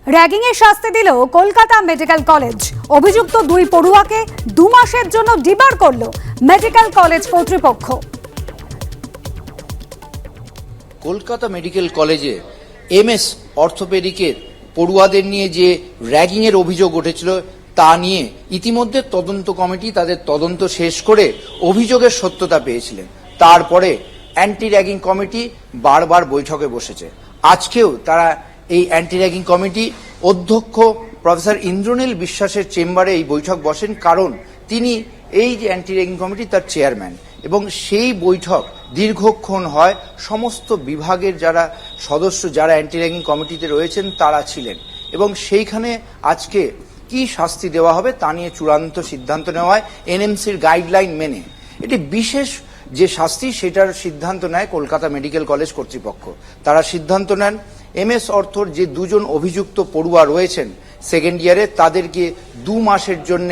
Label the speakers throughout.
Speaker 1: র্যাগিংয়ের শাস্তি দিল Kolkata medical college. অভিযুক্ত দুই পড়ুয়াকে 2 মাসের জন্য ডিবার করল মেডিকেল কলেজ কর্তৃপক্ষ।
Speaker 2: কলকাতা মেডিকেল কলেজে এমএস অর্থোপেডিকের পড়ুয়াদের নিয়ে যে র্যাগিংয়ের অভিযোগ উঠেছিল তা নিয়ে ইতিমধ্যে তদন্ত কমিটি তাদের তদন্ত শেষ করে অভিযোগের সত্যতা পেয়েছিলেন। তারপরে অ্যান্টি র্যাগিং কমিটি বারবার বৈঠকে বসেছে। আজকেও তারা এই অ্যান্টি র্যাগিং কমিটি অধ্যক্ষ প্রফেসর ইন্দ্রনীল বিশ্বাসের চেম্বারে এই বৈঠক বসেন, কারণ তিনি এই যে অ্যান্টি র্যাগিং কমিটি তার চেয়ারম্যান, এবং সেই বৈঠক দীর্ঘক্ষণ হয়। সমস্ত বিভাগের যারা সদস্য যারা অ্যান্টি র্যাগিং কমিটিতে রয়েছেন তারা ছিলেন, এবং সেইখানে আজকে কি শাস্তি দেওয়া হবে তা নিয়ে চূড়ান্ত সিদ্ধান্ত নেওয়া হয় এনএমসির গাইডলাইন মেনে। এটি বিশেষ যে শাস্তি সেটার সিদ্ধান্ত নেয় কলকাতা মেডিকেল কলেজ কর্তৃপক্ষ। তারা সিদ্ধান্ত নেন এমএস অর্থর যে দুজন অভিযুক্ত পড়ুয়া রয়েছেন সেকেন্ড ইয়ারে, তাদেরকে 2 মাসের জন্য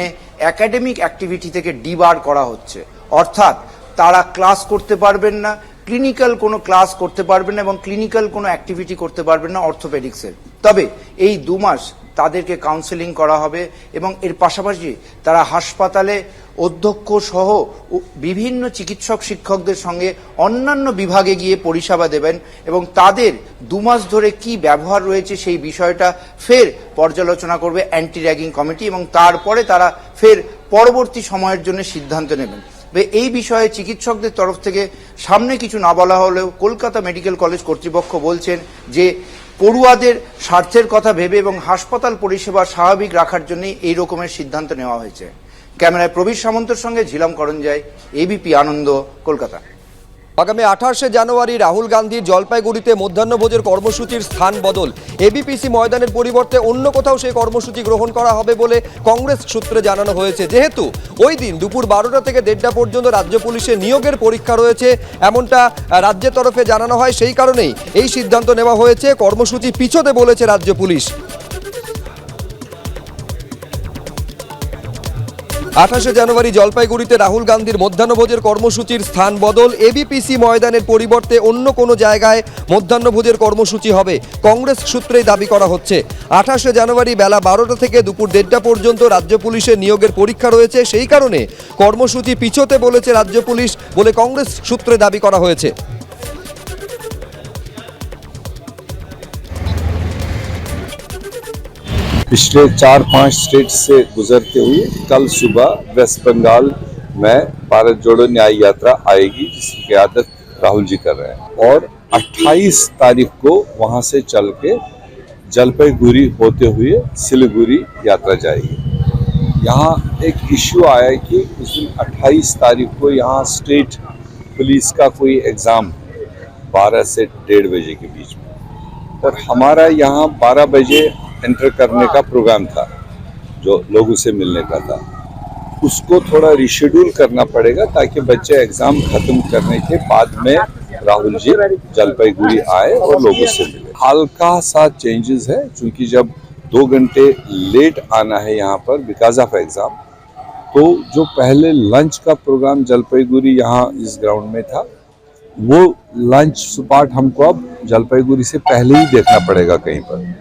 Speaker 2: একাডেমিক অ্যাক্টিভিটি থেকে ডিবার করা হচ্ছে। অর্থাৎ তারা ক্লাস করতে পারবেন না, ক্লিনিক্যাল কোনো ক্লাস করতে পারবেন না এবং ক্লিনিক্যাল কোনো অ্যাক্টিভিটি করতে পারবেন না অর্থোপেডিক্সের। তবে এই 2 মাস তাদেরকে কাউন্সেলিং করা হবে এবং এর পাশাপাশি তারা হাসপাতালে অধ্যক্ষ সহ বিভিন্ন চিকিৎসক শিক্ষকদের সঙ্গে অন্যান্য বিভাগে গিয়ে পরিষেবা দেবেন, এবং তাদের 2 মাস ধরে কি ব্যবহার রয়েছে সেই বিষয়টা ফের পর্যালোচনা করবে অ্যান্টি র্যাগিং কমিটি, এবং তারপরে তারা ফের পরবর্তী সময়ের জন্য সিদ্ধান্ত নেবেন। এই বিষয়ে চিকিৎসকদের তরফ থেকে সামনে কিছু না বলা হলেও কলকাতা মেডিকেল কলেজ কর্তৃপক্ষ বলছেন যে পড়ুয়াদের স্বার্থের কথা ভেবে এবং হাসপাতাল পরিষেবা স্বাভাবিক রাখার জন্য এই রকমের সিদ্ধান্ত নেওয়া হয়েছে। ক্যামেরায় প্রবীর সামন্তর সঙ্গে ঝিলাম করঞ্জয়, এবিপি আনন্দ, কলকাতা।
Speaker 3: আগামী 28শে জানুয়ারি রাহুল গান্ধীর জলপাইগুড়িতে মধ্যাহ্নভোজের কর্মসূচির স্থান বদল। এবিপিসি ময়দানের পরিবর্তে অন্য কোথাও সেই কর্মসূচি গ্রহণ করা হবে বলে কংগ্রেস সূত্রে জানানো হয়েছে। যেহেতু ওই দিন দুপুর 12টা থেকে 1:30 পর্যন্ত রাজ্য পুলিশের নিয়োগের পরীক্ষা রয়েছে এমনটা রাজ্যের তরফে জানানো হয়, সেই কারণেই এই সিদ্ধান্ত নেওয়া হয়েছে। কর্মসূচি পিছোতে বলেছে রাজ্য পুলিশ। 28শে জানুয়ারি জলপাইগুড়িতে রাহুল গান্ধীর মধ্যাহ্নভোজের কর্মসূচির স্থান বদল। এবিপিসি ময়দানের পরিবর্তে অন্য কোনো জায়গায় মধ্যাহ্নভোজের কর্মসূচি হবে, কংগ্রেস সূত্রেই দাবি করা হচ্ছে। 28শে জানুয়ারি বেলা 12টা থেকে দুপুর 1:30 পর্যন্ত রাজ্য পুলিশের নিয়োগের পরীক্ষা রয়েছে, সেই কারণে কর্মসূচি পিছোতে বলেছে রাজ্য পুলিশ বলে কংগ্রেস সূত্রে দাবি করা হয়েছে।
Speaker 4: पिछले 4-5 स्टेट से गुजरते हुए कल सुबह वेस्ट बंगाल में भारत जोड़ो न्याय यात्रा आएगी, जिसकी क़यादत राहुल जी कर रहे हैं, और 28 तारीख को वहां से चल के जलपाईगुड़ी होते हुए सिलीगुड़ी यात्रा जाएगी। यहाँ एक इश्यू आया कि उस दिन 28 तारीख को यहाँ स्टेट पुलिस का कोई एग्ज़ाम 12 से 1:30 बजे के बीच में, और हमारा यहाँ 12 बजे एंटर करने का प्रोग्राम था जो लोगों से मिलने का था। उसको थोड़ा रिशेड्यूल करना पड़ेगा ताकि बच्चे एग्जाम खत्म करने के बाद में राहुल जी जलपाईगुड़ी आए और लोगों से मिले। हल्का सा चेंजेस है, क्योंकि जब 2 घंटे लेट आना है यहाँ पर बिकॉज ऑफ एग्जाम, तो जो पहले लंच का प्रोग्राम जलपाईगुड़ी यहाँ इस ग्राउंड में था, वो लंच स्पॉट हमको अब जलपाईगुड़ी से पहले ही देखना पड़ेगा कहीं पर।